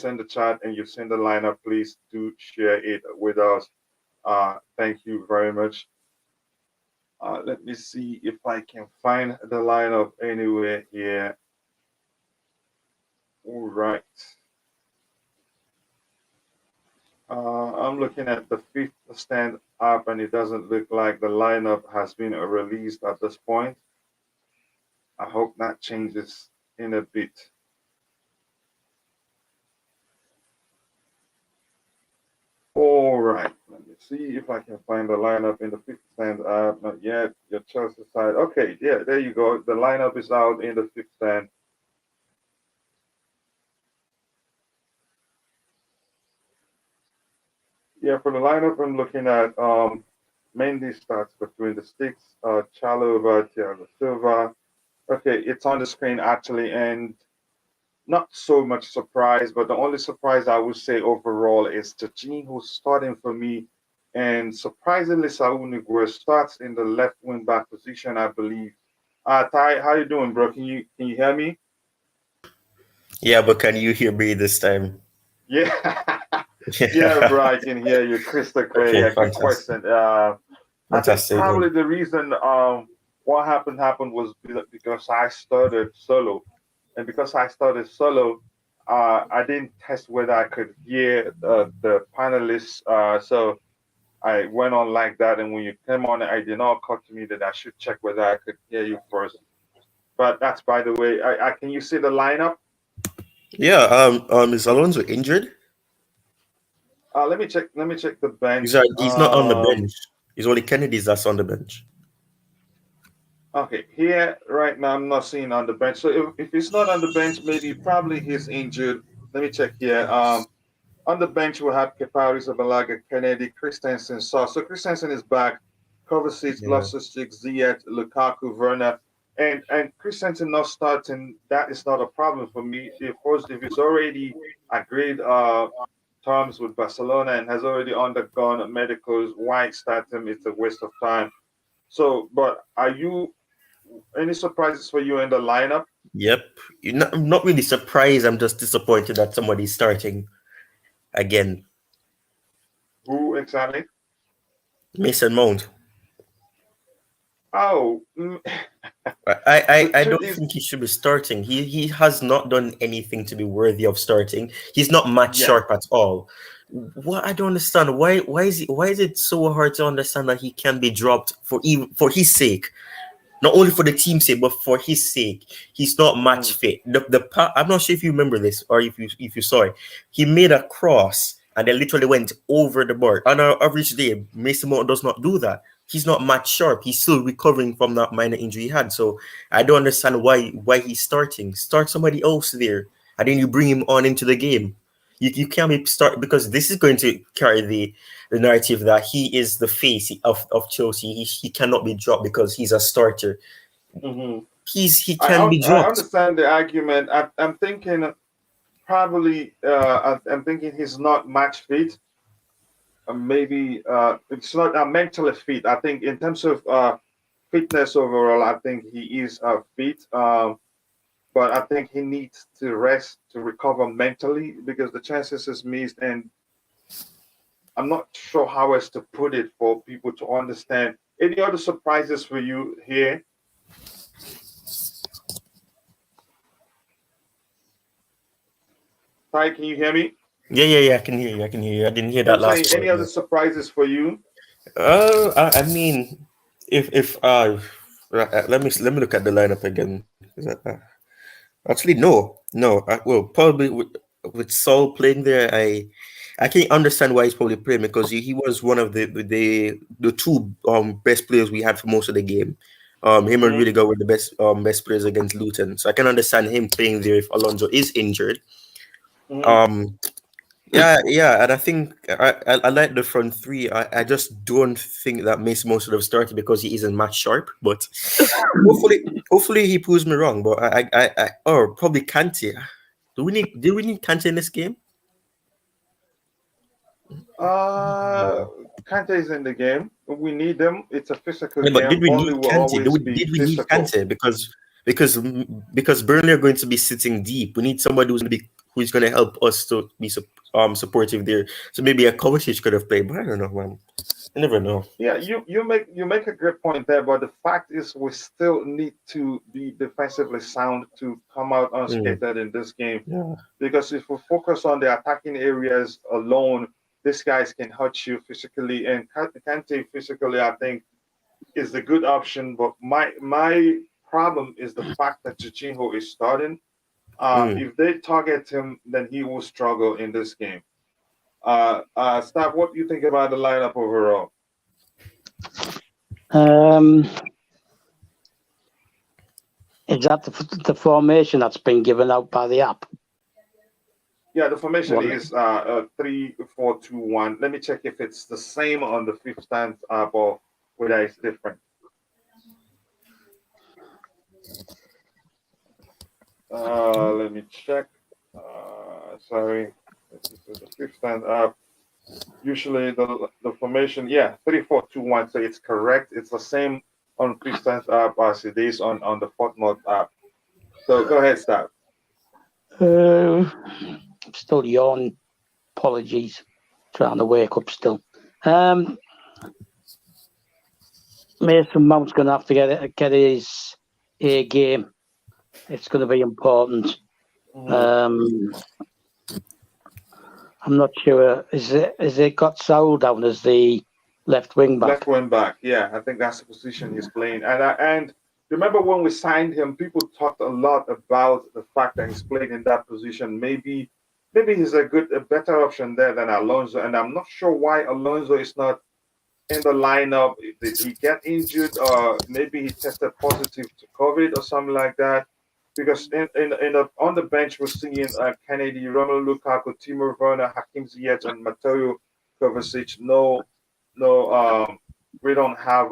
is in the chat and you've seen the lineup, please do share it with us. Thank you very much. Let me see if I can find the lineup anywhere here. All right. I'm looking at the fifth stand up, and it doesn't look like the lineup has been released at this point. I hope that changes in a bit. All right, let me see if I can find the lineup in the fifth stand up. Not yet. Your Chelsea side. Okay, yeah, there you go. The lineup is out in the fifth stand. Yeah, for the lineup, I'm looking at Mendy starts between the sticks, Chalobah, Thiago Silva. Okay, it's on the screen actually, and not so much surprise, but the only surprise I would say overall is Tachini, who's starting for me. And surprisingly, Saul Niguez starts in the left wing back position, I believe. Ty, how you doing, bro? Can you hear me? Yeah, but can you hear me this time? Yeah, yeah, bro, I can hear you crystal clear. Okay, Yeah, good fantastic. question. I think Fantastic. probably the reason what happened was because I started solo, and because I started solo, I didn't test whether I could hear the panelists. So I went on like that, and when you came on, I did not occur to me that I should check whether I could hear you first. But that's by the way. I can you see the lineup? Yeah, is Alonso injured? Let me check. Let me check the bench. He's not on the bench. It's only Kennedy's that's on the bench. Okay, here right now I'm not seeing on the bench. So if he's not on the bench, maybe probably he's injured. Let me check here. On the bench we have Keparis, Zabalaga, Kennedy, Christensen, So Christensen is back. Kovacic, Yeah. Loftus-Cheek, Ziyech, Lukaku, Werner, and Christensen not starting. That is not a problem for me. Of course, if he's already agreed terms with Barcelona and has already undergone medicals, why start him? It's a waste of time. So, but are you any surprises for you in the lineup? Yep. I'm not really surprised. I'm just disappointed that somebody's starting again. Who exactly? Mason Mount. Oh, I, the I truth don't is, think he should be starting. He has not done anything to be worthy of starting. He's not match yeah. sharp at all. What I don't understand, why is it so hard to understand that he can be dropped for his sake, not only for the team's sake but for his sake. He's not match Mm. fit. I'm not sure if you remember this or if you saw it. He made a cross and then literally went over the bar. On our average day, Mason Mount does not do that. He's not match sharp. He's still recovering from that minor injury he had. So I don't understand why he's starting. Start somebody else there, and then you bring him on into the game. You can't be start because this is going to carry the narrative that he is the face of Chelsea. He cannot be dropped because he's a starter. Hmm. He can be I dropped. understand the argument. I'm thinking probably I'm thinking he's not match fit. Maybe it's not mentally fit. I think in terms of fitness overall, I think he is fit. But I think he needs to rest to recover mentally because the chances is missed, and I'm not sure how else to put it for people to understand. Any other surprises for you here? Ty, can you hear me? Yeah. I can hear you. I can hear you. I didn't hear I'm that last saying part. any other surprises for you? I mean, if let me look at the lineup again. Actually, no. Well, probably with Saul playing there, I can understand why he's probably playing because he was one of the two best players we had for most of the game. Him and Hmm. Rudiger were the best players against Luton, so I can understand him playing there if Alonso is injured. Hmm. Um, yeah, and I think I like the front three. I just don't think that Mason Mount should have started because he isn't match sharp. But hopefully he proves me wrong. But or probably Kante. Do we need Kante in this game? Uh, No. Kante is in the game. We need them. It's a physical Yeah, but did game. we Burnley need will Kante? always be Did we need physical. Kante? Because Burnley are going to be sitting deep. We need somebody who's going to be who's going to help us to be supportive there. So maybe a Kovacic could have played, but I don't know, man. I never know. Yeah, you make a great point there, but the fact is we still need to be defensively sound to come out Mm. unscathed in this game. Yeah. Because if we focus on the attacking areas alone, these guys can hurt you physically, and Kante physically, I think, is the good option. But my problem is the fact that Jorginho is starting. Mm. If they target him, then he will struggle in this game. Stav, what do you think about the lineup overall? Is that the formation that's been given out by the app? Yeah, the formation What? is 3-4-2-1. Let me check if it's the same on the fifth stand or whether it's different. Let me check. Sorry, this is the fifth stand up. Usually the formation, yeah, 3-4-2-1. So it's correct. It's the same on fifth stand up as it is on the fourth mode app. So go ahead, Stav. I'm still yawning. Apologies. Trying to wake up still. Mason Mount's going to have to get his A game. It's going to be important. I'm not sure. Is it got Saul down as the left wing back? Left wing back, yeah. I think that's the position he's playing. And remember when we signed him, people talked a lot about the fact that he's playing in that position. Maybe he's a better option there than Alonso. And I'm not sure why Alonso is not in the lineup. Did he get injured, or maybe he tested positive to COVID or something like that? Because on the bench we're seeing Kennedy, Romelu Lukaku, Timo Werner, Hakim Ziyech, and Mateo Kovacic. No, we don't have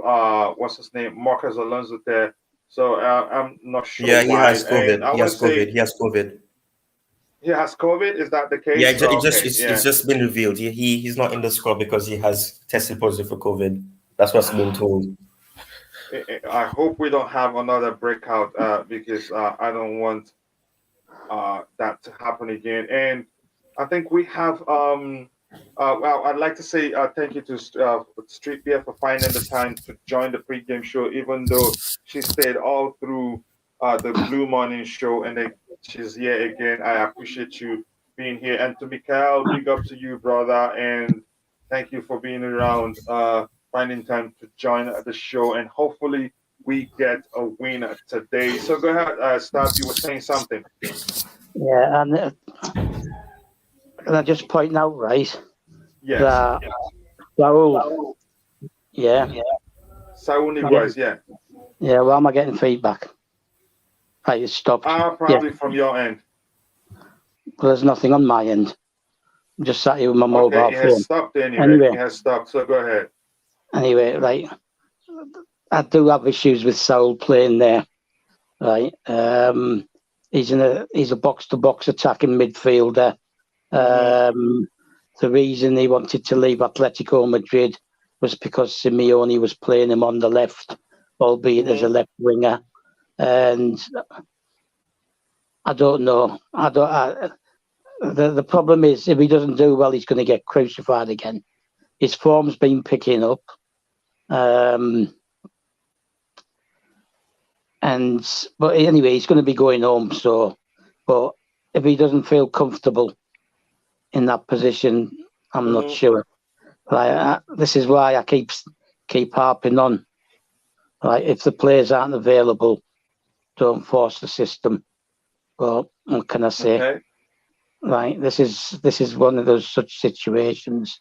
what's his name, Marcus Alonso there. So I'm not sure Yeah, he why. has COVID. And I He want has to say COVID. He has COVID. he has COVID. Is that the case? Yeah, Okay, it's just been revealed. He's not in the squad because he has tested positive for COVID. That's what's been told. I hope we don't have another breakout because I don't want that to happen again. And I think we have. Well, I'd like to say thank you to Street Beer for finding the time to join the pregame show, even though she stayed all through the Blue Morning show, and then she's here again. I appreciate you being here. And to Mikael, big up to you, brother, and thank you for being around, finding time to join the show, and hopefully we get a winner today. So go ahead, Stab. You were saying something. Yeah, and I just point out, right? Yes. That Raul, yeah. Saul Niguez, yeah. Yeah, why am I getting feedback? Right, it's stopped. Probably from your end. Well, there's nothing on my end. I'm just sat here with my mobile Okay, it has phone. stopped anyway. Anyway. It has stopped, so go ahead. Anyway, right. I do have issues with Saul playing there. Right. He's a box-to-box attacking midfielder. The reason he wanted to leave Atletico Madrid was because Simeone was playing him on the left, albeit as a left winger. And I don't know. The problem is, if he doesn't do well, he's going to get crucified again. His form's been picking up. But anyway, he's going to be going home. So, but if he doesn't feel comfortable in that position, I'm not sure. This is why I keep harping on. Right, if the players aren't available, don't force the system. Well, what can I say? Okay. Right, this is one of those such situations.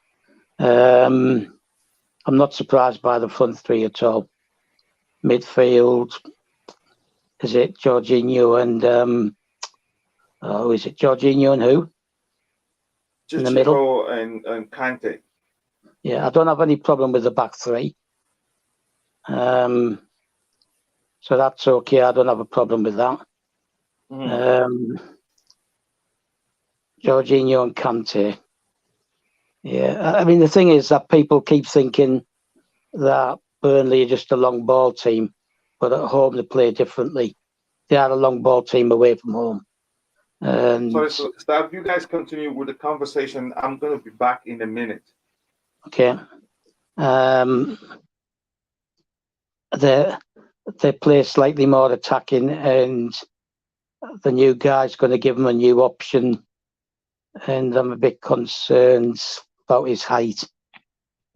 I'm not surprised by the front three at all. Midfield, is it Jorginho and who is it? Jorginho and who? In the middle? and Kante. Yeah, I don't have any problem with the back three. So that's okay. I don't have a problem with that. Jorginho and Kante. Yeah, I mean, the thing is that people keep thinking that Burnley are just a long ball team, but at home they play differently. They are a long ball team away from home. And Sorry, so Stav, you guys continue with the conversation. I'm going to be back in a minute. okay, they play slightly more attacking, and the new guy's going to give them a new option. And I'm a bit concerned about his height.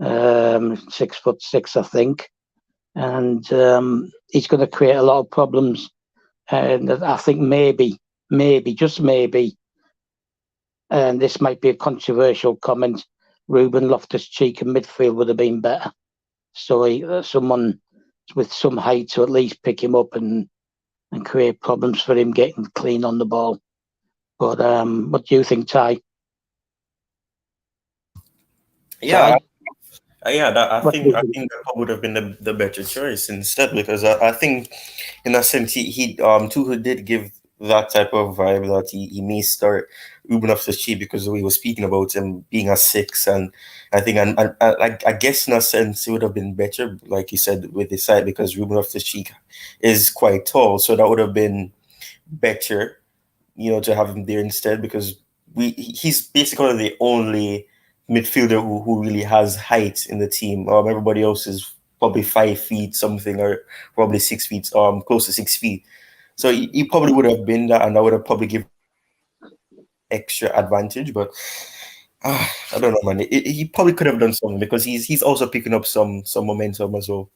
6'6", I think, and he's going to create a lot of problems. And I think maybe, just maybe, and this might be a controversial comment, Ruben Loftus-Cheek in midfield would have been better. So someone with some height to at least pick him up and create problems for him getting clean on the ball. But what do you think, Ty? Yeah, Ty? I What do you think? think that would have been the better choice instead, because I think in a sense he Tuchel did give that type of vibe that he may start Ruben off the cheap because we were speaking about him being a six, and I think I guess in a sense it would have been better, like you said, with the side, because Ruben off the cheek is quite tall, so that would have been better, to have him there instead, because he's basically the only midfielder who really has height in the team. Everybody else is probably 5 feet something, or probably 6 feet, close to 6 feet. So he probably would have been that, and that would have probably given extra advantage. But I don't know, man. He probably could have done something, because he's also picking up some momentum as well.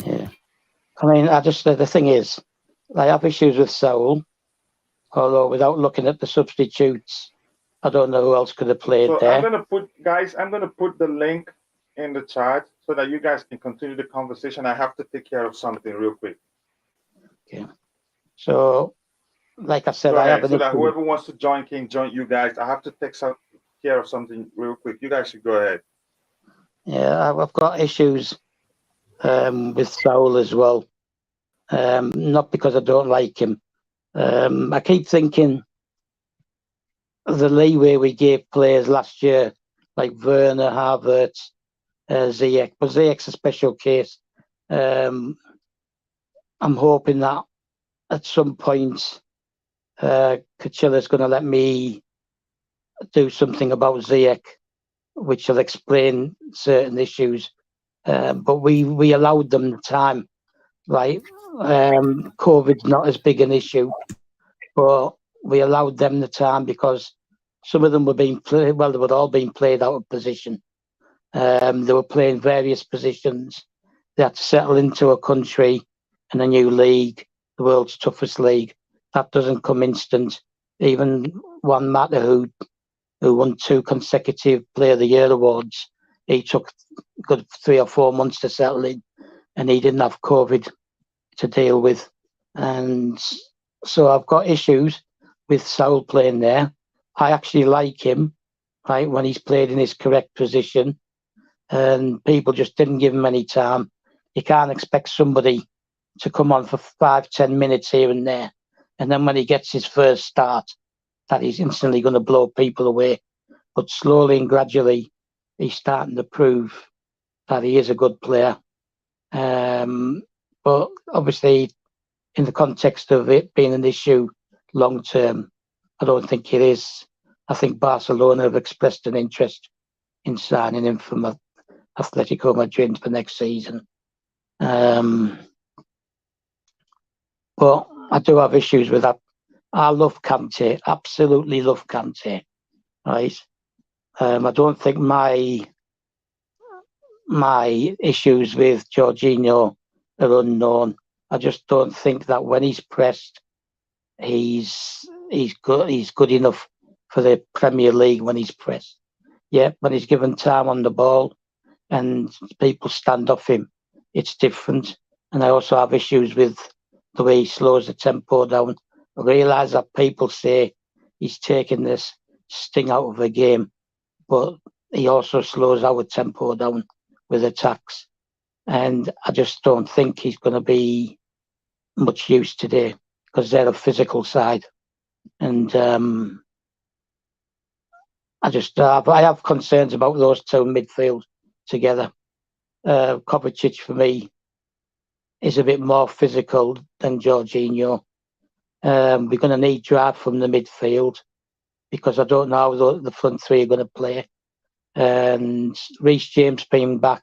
Yeah, I mean, the thing is, I have issues with Saul. Although without looking at the substitutes, I don't know who else could have played So there. I'm going to put the link in the chat so that you guys can continue the conversation. I have to take care of something real quick. Okay. So, like I said, Go I ahead, have an so that issue. whoever wants to join can join you guys. I have to take care of something real quick. You guys should go ahead. Yeah, I've got issues with Saul as well. Not because I don't like him. I keep thinking the leeway we gave players last year, like Werner, Havertz, Ziyech, but Ziyech's a special case. I'm hoping that at some point Coachila's going to let me do something about Ziyech, which will explain certain issues. But we allowed them the time. Like COVID's not as big an issue, but we allowed them the time because some of them were being played. Well, they were all being played out of position. They were playing various positions. They had to settle into a country and a new league, the world's toughest league. That doesn't come instant. Even Juan Mata, who won 2 consecutive Player of the Year awards, he took a good 3 or 4 months to settle in, and he didn't have COVID to deal with. And so I've got issues with Saul playing there. I actually like him, right, when he's played in his correct position, and people just didn't give him any time. You can't expect somebody to come on for 5-10 minutes here and there, and then when he gets his first start, that he's instantly going to blow people away. But slowly and gradually, he's starting to prove that he is a good player. But obviously, in the context of it being an issue long term, I don't think it is. I think Barcelona have expressed an interest in signing him from Atletico Madrid for next season. But I do have issues with that. I love Kante, absolutely love Kante, right? I don't think my issues with Jorginho are unknown. I just don't think that when he's pressed, he's good enough for the Premier League when he's pressed. Yeah, when he's given time on the ball and people stand off him, it's different. And I also have issues with the way he slows the tempo down. I realise that people say he's taking this sting out of the game, but he also slows our tempo down with attacks. And I just don't think he's going to be much use today because they're a physical side. And I have concerns about those two midfield together. Kovacic for me is a bit more physical than Jorginho, We're going to need drive from the midfield because I don't know how the front three are going to play. And Reece James being back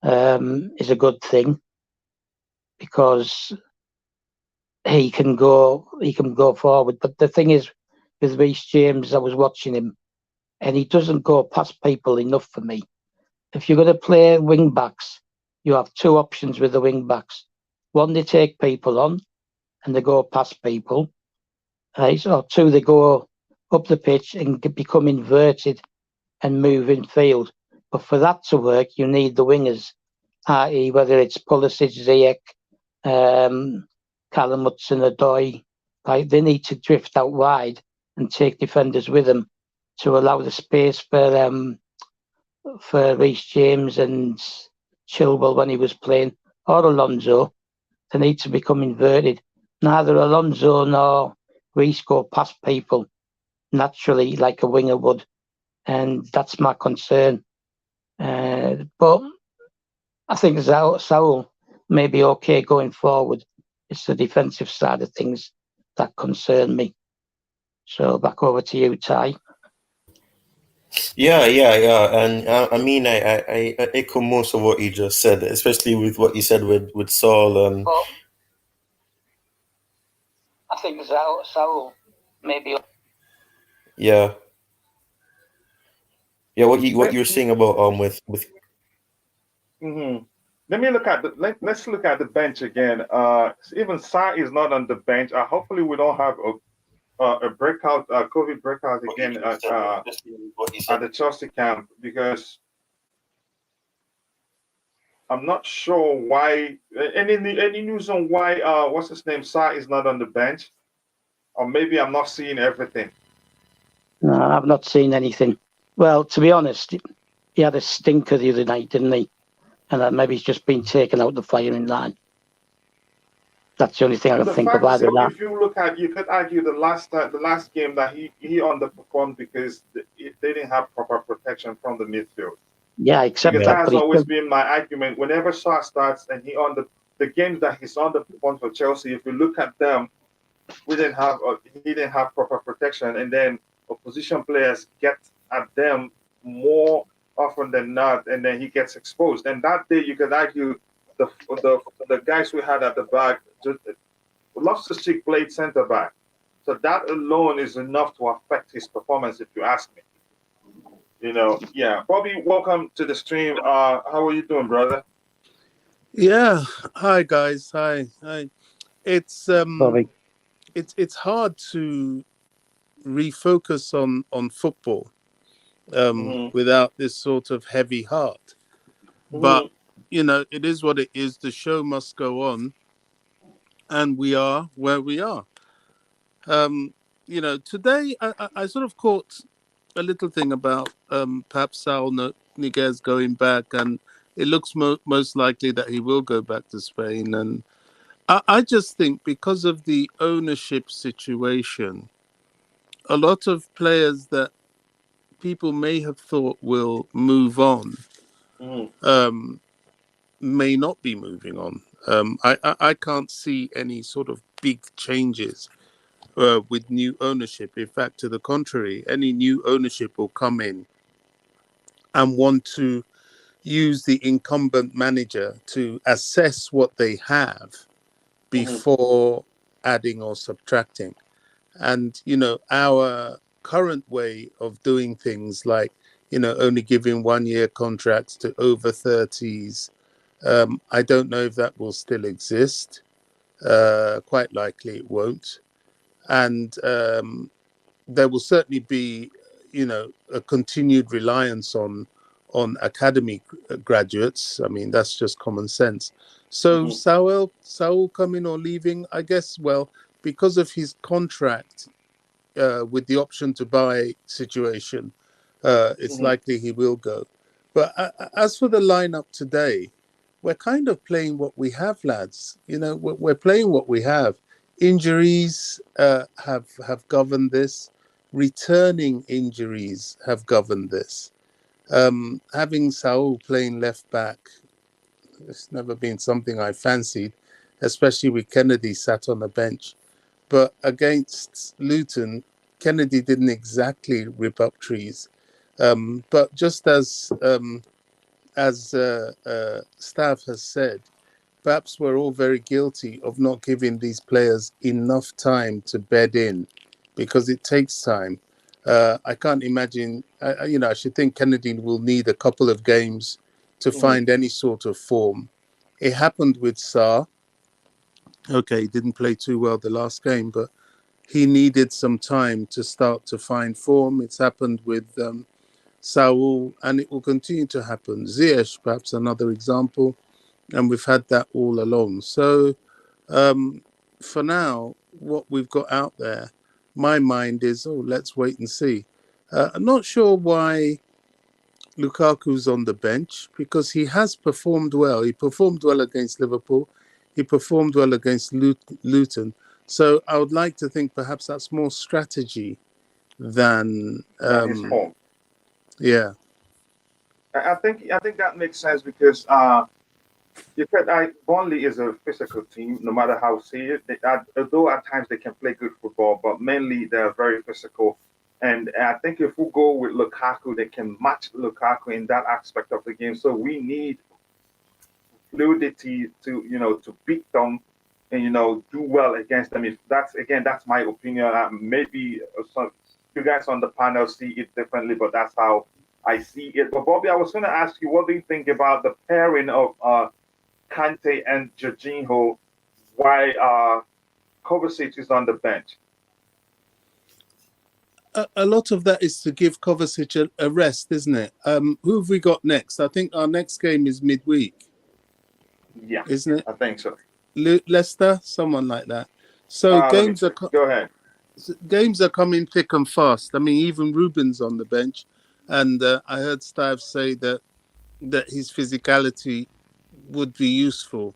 is a good thing because he can go forward. But the thing is, with Reece James, I was watching him, and he doesn't go past people enough for me. If you're going to play wing backs, you have two options with the wing backs. One, they take people on and they go past people. Right? Or two, they go up the pitch and become inverted and move in field. But for that to work, you need the wingers, i.e. whether it's Pulisic, Ziyech, Callum Hudson-Odoi. Right? They need to drift out wide and take defenders with them to allow the space for Reece James and Chilwell when he was playing, or Alonso. They need to become inverted. Neither Alonso nor Reece go past people naturally like a winger would, and that's my concern. But I think Saul may be okay going forward. It's the defensive side of things that concern me. So back over to you, Ty. Yeah, and I mean, I echo most of what you just said, especially with what you said with Saul. But I think Saul maybe. Yeah, what you're saying about with Mm-hmm. Let me look at let's look at the bench again. Even Sa is not on the bench. Hopefully, we don't have a breakout, COVID breakout again at the Chelsea camp, because I'm not sure why. Any news on why? What's his name? Sa is not on the bench, or maybe I'm not seeing everything. No, I've not seen anything. Well, to be honest, he had a stinker the other night, didn't he? And maybe he's just been taken out the firing line. That's the only thing I can think of. Either that. If you look at, you could argue the last game that he underperformed because they didn't have proper protection from the midfield. Yeah, except because that has always been my argument. Whenever Shaw starts and he on the games that he's underperformed for Chelsea, if you look at them, he didn't have proper protection, and then opposition players get at them more often than not, and then he gets exposed. And that day, you could argue the guys we had at the back, Loftus-Cheek played centre back, so that alone is enough to affect his performance, if you ask me. Yeah. Bobby, welcome to the stream. How are you doing, brother? Yeah. Hi, guys. Hi. It's it's hard to refocus on football without this sort of heavy heart. But it is what it is. The show must go on, and we are where we are. Today I sort of caught a little thing about perhaps Saul Niguez going back, and it looks most likely that he will go back to Spain. And I just think because of the ownership situation, a lot of players that people may have thought will move on may not be moving on. I can't see any sort of big changes with new ownership. In fact, to the contrary, any new ownership will come in and want to use the incumbent manager to assess what they have before adding or subtracting. And, our current way of doing things like, only giving 1-year contracts to over 30s, I don't know if that will still exist. Quite likely it won't. And there will certainly be, a continued reliance on academy graduates. I mean, that's just common sense. So Saul coming or leaving, I guess, well, because of his contract with the option to buy situation, it's likely he will go. But as for the lineup today, we're kind of playing what we have, lads. We're playing what we have. Injuries have governed this. Returning injuries have governed this. Having Saul playing left back, it's never been something I fancied, especially with Kennedy sat on the bench. but against Luton, Kennedy didn't exactly rip up trees. But just as staff has said, perhaps we're all very guilty of not giving these players enough time to bed in, because it takes time. I can't imagine, I should think Kennedy will need a couple of games to find any sort of form. It happened with Sarr. Okay, he didn't play too well the last game, but he needed some time to start to find form. It's happened with Saul, and it will continue to happen. Ziyech, perhaps another example, and we've had that all along. So for now, what we've got out there, my mind is, let's wait and see. I'm not sure why Lukaku's on the bench, because he has performed well. He performed well against Liverpool. He performed well against Luton. So I would like to think perhaps that's more strategy than his form. yeah. I think that makes sense because you said Burnley is a physical team, no matter how serious. Although at times they can play good football, but mainly they're very physical. And I think if we go with Lukaku, they can match Lukaku in that aspect of the game. So we need fluidity to beat them and do well against them. If that's my opinion. Maybe some you guys on the panel see it differently, but that's how I see it. But Bobby, I was going to ask you, what do you think about the pairing of Kante and Jorginho? Why Kovacic is on the bench? A lot of that is to give Kovacic a rest, isn't it? Who have we got next? I think our next game is midweek. Yeah, isn't it? I think so. Leicester, someone like that. So go ahead. Games are coming thick and fast. I mean, even Ruben's on the bench, and I heard Stives say that his physicality would be useful.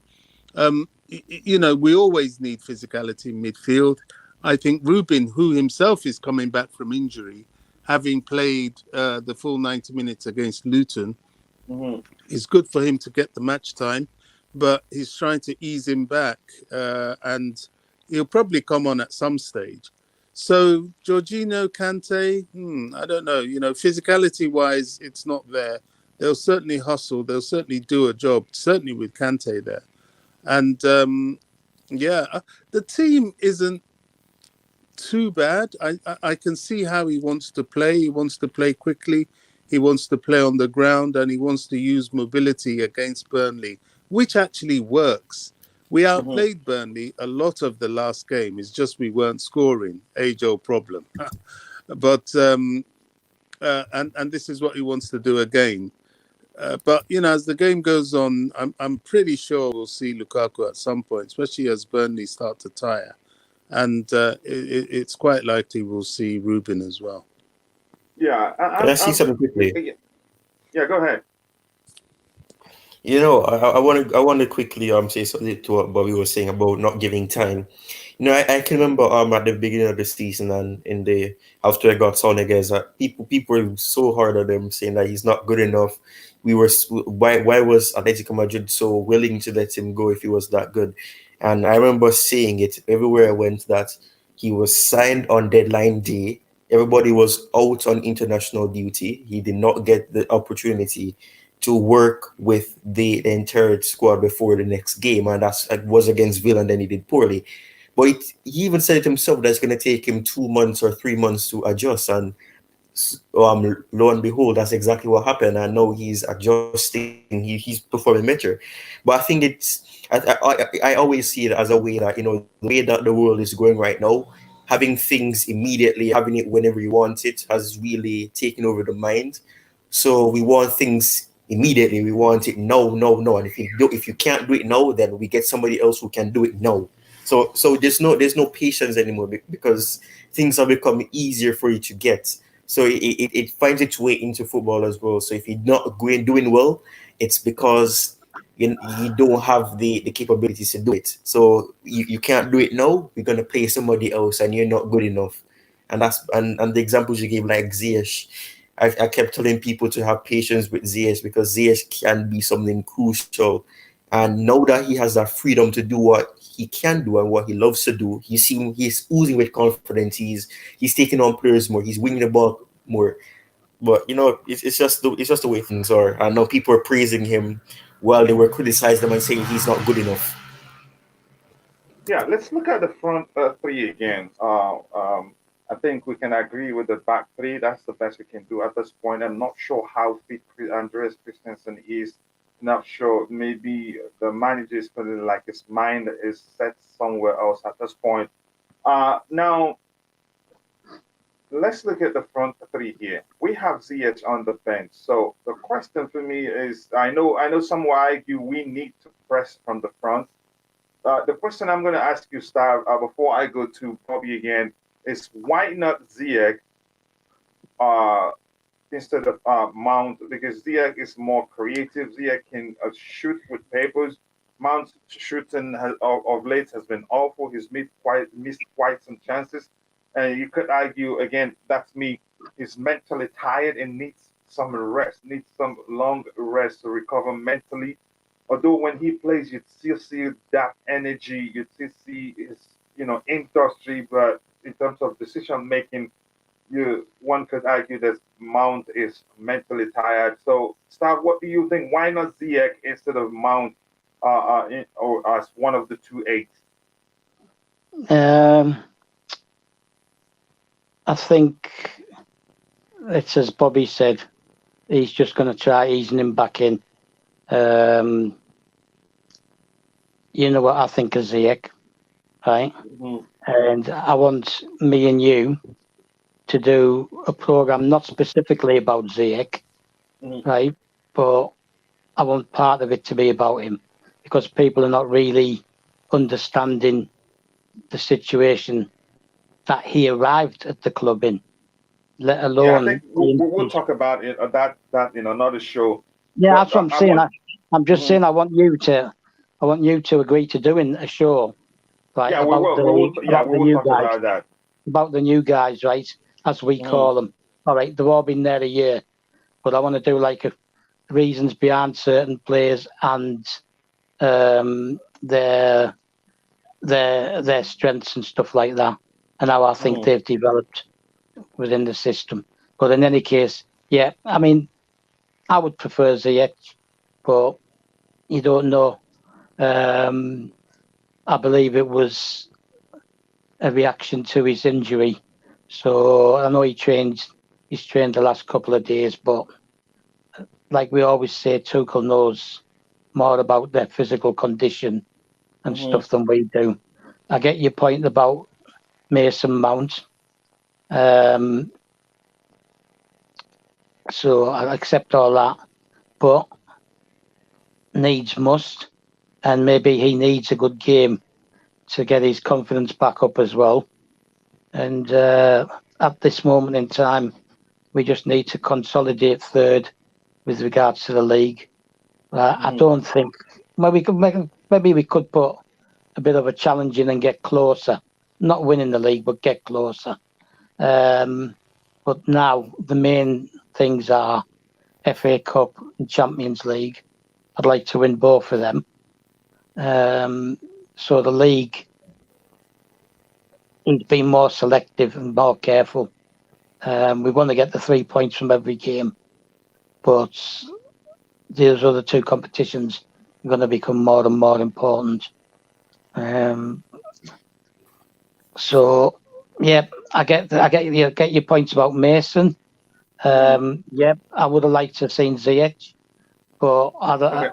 We always need physicality in midfield. I think Ruben, who himself is coming back from injury, having played the full 90 minutes against Luton, it's good for him to get the match time, but he's trying to ease him back, and he'll probably come on at some stage. So Jorginho, Kante, I don't know. Physicality-wise, it's not there. They'll certainly hustle. They'll certainly do a job, certainly with Kante there. And, the team isn't too bad. I can see how he wants to play. He wants to play quickly. He wants to play on the ground, and he wants to use mobility against Burnley, which actually works. We outplayed Burnley a lot of the last game. It's just we weren't scoring. Age-old problem. But and this is what he wants to do again. But as the game goes on, I'm pretty sure we'll see Lukaku at some point, especially as Burnley start to tire. And it's quite likely we'll see Ruben as well. Yeah. Can I see something quickly? Yeah, go ahead. I want to quickly say something to what Bobby was saying about not giving time. I can remember at the beginning of the season and in the after I got Sonegez, people were so hard on him, saying that he's not good enough. Why was Atletico Madrid so willing to let him go if he was that good? And I remember seeing it everywhere I went that he was signed on deadline day. Everybody was out on international duty. He did not get the opportunity to work with the entire squad before the next game, and that was against Villa, and then he did poorly. But he even said it himself that it's going to take him 2 months or 3 months to adjust, and lo and behold, that's exactly what happened. And now he's adjusting. He's performing better. But I think I always see it as a way that the way that the world is going right now, having things immediately, having it whenever you want it, has really taken over the mind. So we want things immediately. We want it no. And if you can't do it now, then we get somebody else who can do it now. So there's no patience anymore because things have become easier for you to get. So it finds its way into football as well. So if you're not doing well, it's because you don't have the capabilities to do it. So you can't do it now. You're gonna pay somebody else, and you're not good enough. And that's and the examples you gave, like Ziyech, I kept telling people to have patience with Ziyech because Ziyech can be something crucial. And now that he has that freedom to do what he can do and what he loves to do. He's oozing with confidence. He's taking on players more. He's winning the ball more. But it's just the way things are. I know people are praising him while they were criticizing him and saying he's not good enough. Yeah, let's look at the front three again. I think we can agree with the back three. That's the best we can do at this point. I'm not sure how fit Andreas Christensen is. Not sure. Maybe the manager is feeling like his mind is set somewhere else at this point. Now, let's look at the front three here. We have Ziyech on the bench. So the question for me is, I know some will argue we need to press from the front. The question I'm going to ask you, Star, before I go to Bobby again, is why not Ziyech uh, instead of Mount? Because Ziyech is more creative. Ziyech can shoot with papers. Mount's shooting of late has been awful. He's missed quite some chances. And you could argue, again, that's me, he's mentally tired and needs some rest, needs some long rest to recover mentally. Although when he plays, you still see that energy, you still see his, industry. But in terms of decision making, one could argue that Mount is mentally tired. So, Stav, what do you think? Why not Ziyech instead of Mount, or as one of the two eights? I think it's as Bobby said. He's just going to try easing him back in. You know what I think of Ziyech, right? Mm-hmm. And I want me and you to do a program not specifically about Ziyech, Mm-hmm. right? But I want part of it to be about him because people are not really understanding the situation that he arrived at the club in, let Yeah, I alone. think we'll talk about it that in another show. Yeah, But that's what I'm I saying. want. I'm just Mhm. saying I want you to agree to doing a show, right, Yeah, we will. Yeah, about we the will new talk guys, about that. right, as we Mhm. call them. All right, they've all been there a year, but I want to do like reasons behind certain players and their their strengths and stuff like that, and how I think Mhm. they've developed within the system. But in any case, yeah, I mean, I would prefer Ziyech, but you don't know. I believe it was a reaction to his injury. So I know he's trained the last couple of days, but like we always say, Tuchel knows more about their physical condition and Mhm. stuff than we do. I get your point about Mason Mount. Um, so I accept all that, but needs must, and maybe he needs a good game to get his confidence back up as well. And at this moment in time, we just need to consolidate third with regards to the league. I Mhm. don't think maybe we could put a bit of a challenge in and get closer. Not winning the league, but get closer. But now the main things are FA Cup and Champions League. I'd like to win both of them. So the league needs to be more selective and more careful. We want to get the 3 points from every game, but these other two competitions are going to become more and more important. Um, so, yeah, I get your points about Mason. Mhm. Yeah, I would have liked to have seen Ziyech, but Okay.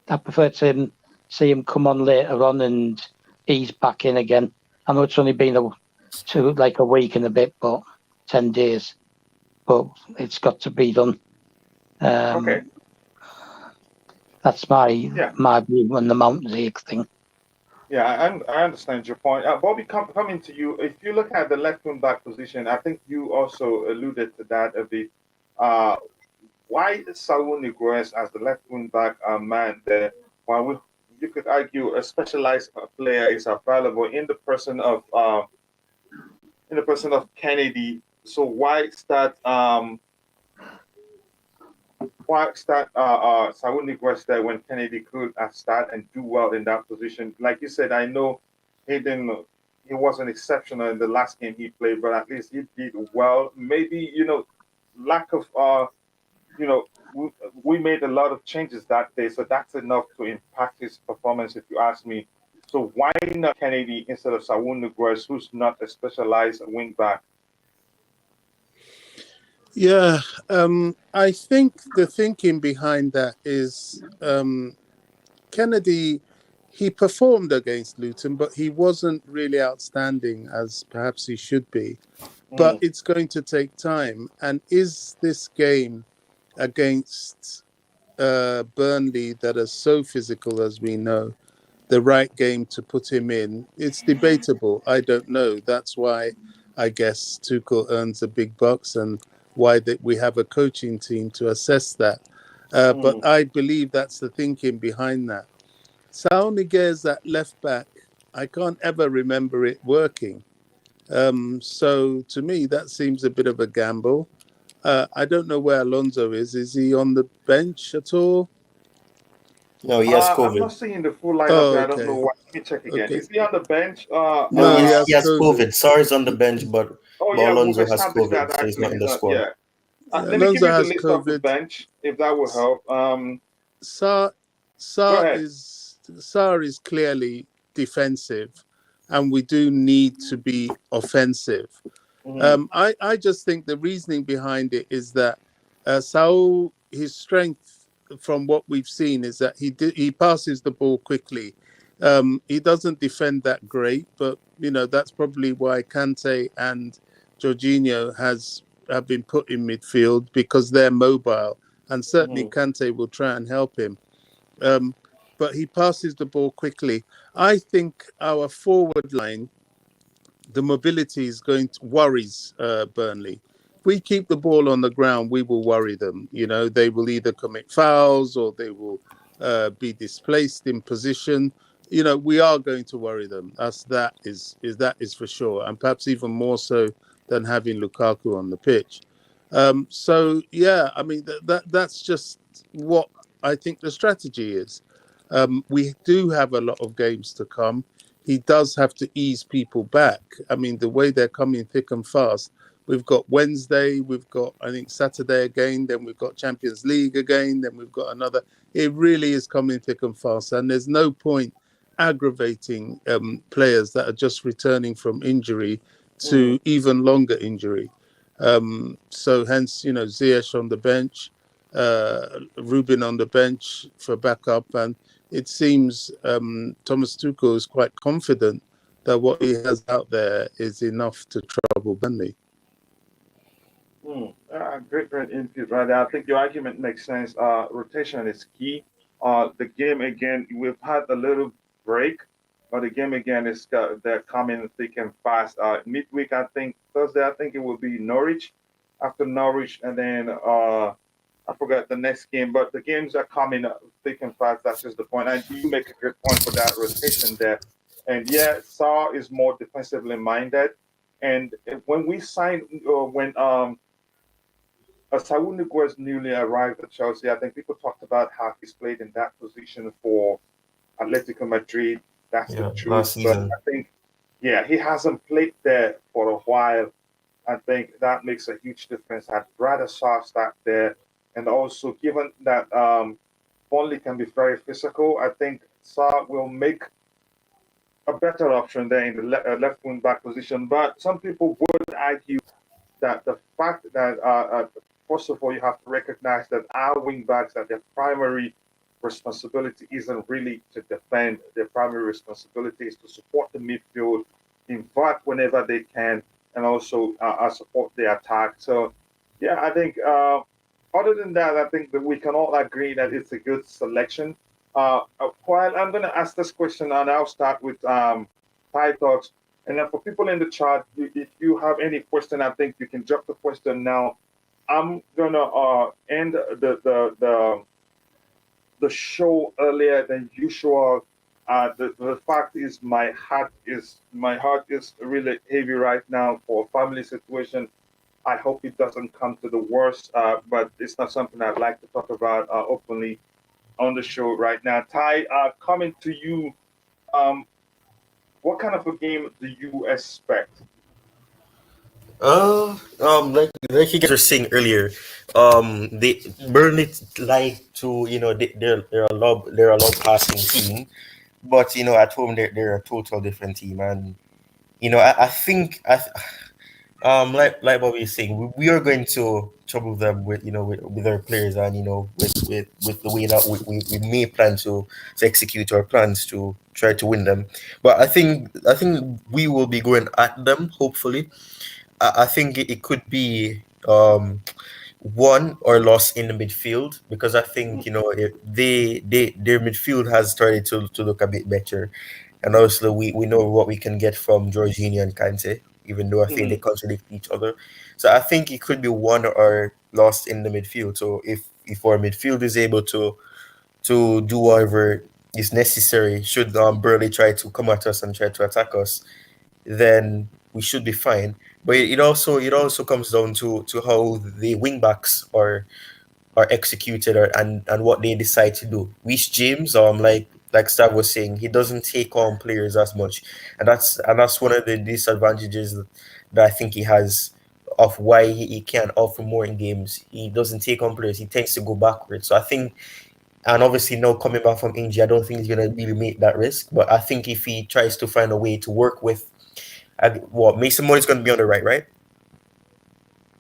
I prefer to see him come on later on and ease back in again. I know it's only been like a week and a bit, but 10 days, but it's got to be done. Okay. Um, that's my Yeah. view on the Mount Ziyech thing. Yeah. I understand your point. Bobby, coming to you. If you look at the left wing back position, I think you also alluded to that a bit. Uh, why Saul Niguez as the left wing back man there? While you could argue a specialized player is available in the person of Kennedy. So why start why start Saul Niguez there when Kennedy could start and do well in that position? Like you said, I know he wasn't exceptional in the last game he played, but at least he did well. Maybe lack of you know, we made a lot of changes that day, so that's enough to impact his performance, if you ask me. So why not Kennedy instead of Saul Niguez, who's not a specialized wing back? Yeah, I think the thinking behind that is Kennedy. He performed against Luton, but he wasn't really outstanding as perhaps he should be. But Mm, it's going to take time. And is this game against Burnley, that are so physical as we know, the right game to put him in? It's debatable. I don't know. That's why I guess Tuchel earns the big bucks, and why that we have a coaching team to assess that. But mm, I believe that's the thinking behind that. Saul Niguez at left back, I can't ever remember it working. So to me, that seems a bit of a gamble. I don't know where Alonso is. Is he on the bench at all? No, he has I'm not COVID. seeing the full lineup Oh, here. I don't know okay. why. Let me check again. Okay. Is he on the bench? No, No, he he has has COVID. COVID. Sar's on the bench, Oh but yeah, we've Alonso has established COVID, that so he's actually. not in the squad. Yeah. Yeah, Let me give Alonso you the has list of the COVID. bench, if that will help. Sa Go Sa ahead. is Sa is clearly defensive, and we do need to be offensive. Mm-hmm, I just think the reasoning behind it is that Saul, his strength from what we've seen is that he passes the ball quickly. He doesn't defend that great, but that's probably why Kante and Jorginho have been put in midfield, because they're mobile, and certainly mm-hmm, Kante will try and help him. Um, but he passes the ball quickly. I think our forward line, the mobility is going to worries Burnley. If we keep the ball on the ground, we will worry them. They will either commit fouls, or they will be displaced in position. We are going to worry them. That is for sure, and perhaps even more so than having Lukaku on the pitch. So yeah, I mean that's just what I think the strategy is. We do have a lot of games to come. He does have to ease people back. I mean, the way they're coming thick and fast. We've got Wednesday, we've got, I think, Saturday again, then we've got Champions League again, then we've got another. It really is coming thick and fast, and there's no point aggravating players that are just returning from injury mm-hmm. to even longer injury. So hence, Ziyech on the bench, Ruben on the bench for backup, and it seems Thomas Tuchel is quite confident that what he has out there is enough to trouble Burnley. Great input right there. I think your argument makes sense. Rotation is key. The game again, we've had a little break, but the game again they're coming thick and fast. Midweek, I think Thursday, I think it will be Norwich. After Norwich, and then I forgot the next game, but the games are coming thick and fast. That's just the point. And you make a good point for that rotation there. And yeah, Saar is more defensively minded. And when we signed, when Saul Niguez newly arrived at Chelsea, I think people talked about how he's played in that position for Atletico Madrid. That's the Yeah, truth. last But season. I think, yeah, he hasn't played there for a while. I think that makes a huge difference. I'd rather Saar start there. And also, given that Burnley can be very physical, I think Saar will make a better option there in the left wing back position. But some people would argue that the fact that first of all you have to recognize that our wing backs that their primary responsibility isn't really to defend. Their primary responsibility is to support the midfield, invert whenever they can, and also support the attack. So yeah, I think other than that, I think that we can all agree that it's a good selection. While I'm going to ask this question, and I'll start with Thai Talks. And then for people in the chat, if you have any question, I think you can drop the question now. I'm gonna end the show earlier than usual. The fact is, my heart is really heavy right now for family situation. I hope it doesn't come to the worst, but it's not something I'd like to talk about openly on the show right now. Ty, coming to you, um, what kind of a game do you expect? Like you guys were saying earlier, they Burnley like to, they're a lob passing team, but at home they're a total different team, and I think like what we're saying, we are going to trouble them with with our players, and with the way that we may plan to execute our plans to try to win them. But I think we will be going at them, hopefully. I think it could be won or lost in the midfield, because I think their midfield has started to look a bit better, and obviously we know what we can get from Jorginho and Kante, even though I think they Mhm. contradict each other. So I think it could be won or lost in the midfield. So if our midfield is able to do whatever is necessary, should Burley try to come at us and try to attack us, then we should be fine. But it also comes down to how the wing backs are executed, and what they decide to do. Reece James, like Stav was saying, he doesn't take on players as much, and that's one of the disadvantages that I think he has, of why he can't offer more in games. He doesn't take on players. He tends to go backwards. So I think, and obviously now coming back from injury, I don't think he's gonna really make that risk. But I think if he tries to find a way to work with, Mason Mount is going to be on the right, right?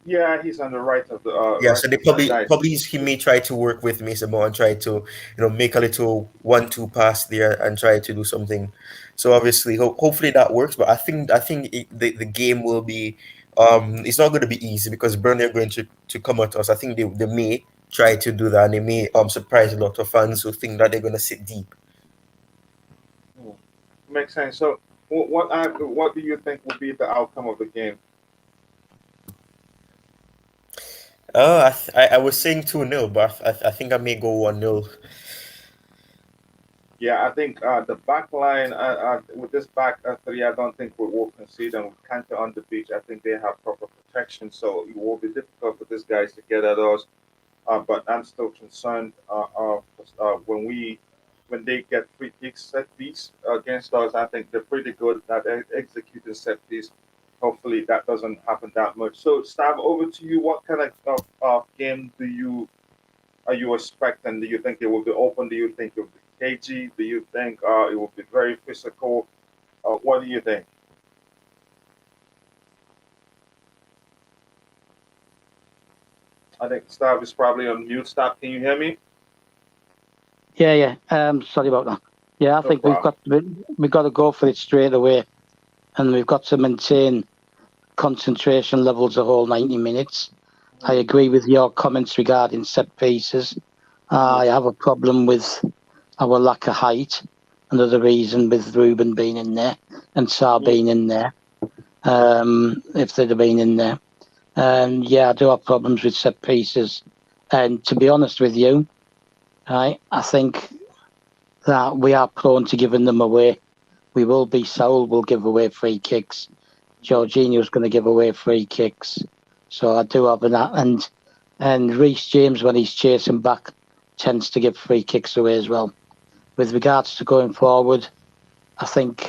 Yeah, he's on the Yeah, right so they of that probably side. probably he may try to work with Mason Mount and try to make a little 1-2 pass there and try to do something. So obviously, hopefully that works. But I think the game will be, it's not going to be easy, because Burnley are going to come at us. I think they may try to do that, and they may surprise a lot of fans who think that they're going to sit deep. Hmm. Makes sense. So, what do you think will be the outcome of the game? I was saying 2-0, but I think I may go 1-0. Yeah, I think the back line with this back three, I don't think we will concede. And with Kante on the beach, I think they have proper protection, so it will be difficult for these guys to get at us. But I'm still concerned when they get free kicks set piece against us. I think they're pretty good at executing set piece. Hopefully that doesn't happen that much. So, Stav, over to you. What kind of game are you expecting? Do you think it will be open? Do you think it will be cagey? Do you think it will be very physical? What do you think? I think Stav is probably on mute. Stav, can you hear me? Yeah, yeah. Sorry about that. Yeah, I No think we've problem. got to go for it straight away, and we've got to maintain concentration levels the whole 90 minutes. I Mhm. agree with your comments regarding set pieces. Mhm. I have a problem with our lack of height. Another reason with Ruben being in there and Sar Mhm. being in there, if they'd have been in there. And yeah, I do have problems with set pieces. And to be honest with you, I think that we are prone to giving them away. We will be sold, we'll give away free kicks. Jorginho's going to give away free kicks. So I do have and Reece James, when he's chasing back, tends to give free kicks away as well. With regards to going forward, I think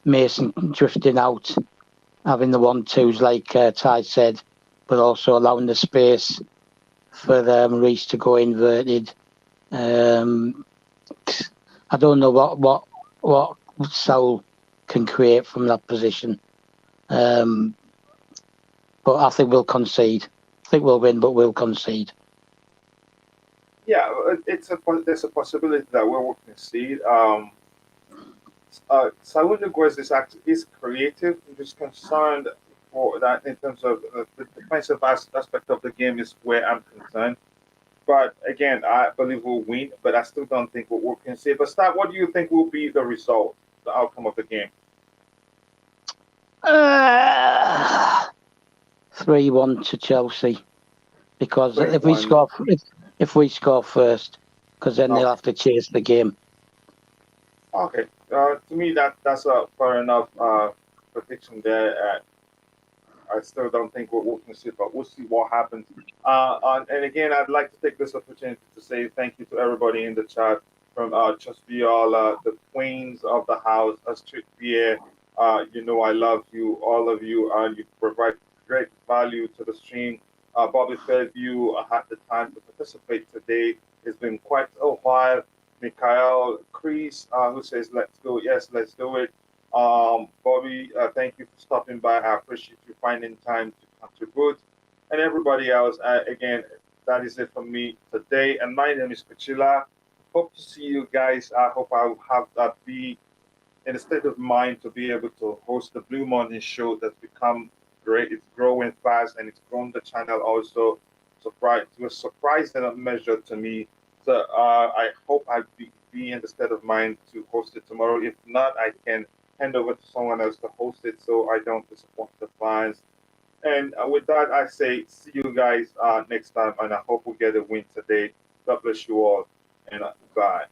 Mason drifting out, having the 1-2s like Ty said, but also allowing the space for Reece to go inverted. Um, I don't know what Saul can create from that position. But I think we'll concede. I think we'll win, but we'll concede. Yeah, there's a possibility that we will concede. Saúl Negócios is creative. I'm just concerned for that in terms of the defensive aspect of the game is where I'm concerned. But again, I believe we'll win, but I still don't think we'll concede. But Stat, what do you think will be the result, the outcome of the game? 3-1 to Chelsea, because Three one. if we score first, because then they'll Okay. have to chase the game. Okay. To me, that's a fair enough prediction there. I still don't think we're walking shit, but we'll see what happens. And again, I'd like to take this opportunity to say thank you to everybody in the chat from Just Viola, the queens of the house, Astrid Pierre. You know I love you, all of you, and you provide great value to the stream. Bobby Fairview had the time to participate today. It's been quite a while. Mikhail Chris, who says, let's go. Yes, let's do it. Bobby, thank you for stopping by. I appreciate you finding time to contribute. And everybody else, again, that is it from me today. And my name is Coachila. Hope to see you guys. I hope I will have that be in a state of mind to be able to host the Blue Morning show that's become great. It's growing fast and it's grown the channel also. Surprise, it was surprising a measure to me. So I hope I'll be in the state of mind to host it tomorrow. If not, I can hand over to someone else to host it so I don't disappoint the fans. And with that, I say see you guys next time, and I hope we get a win today. God bless you all, and bye.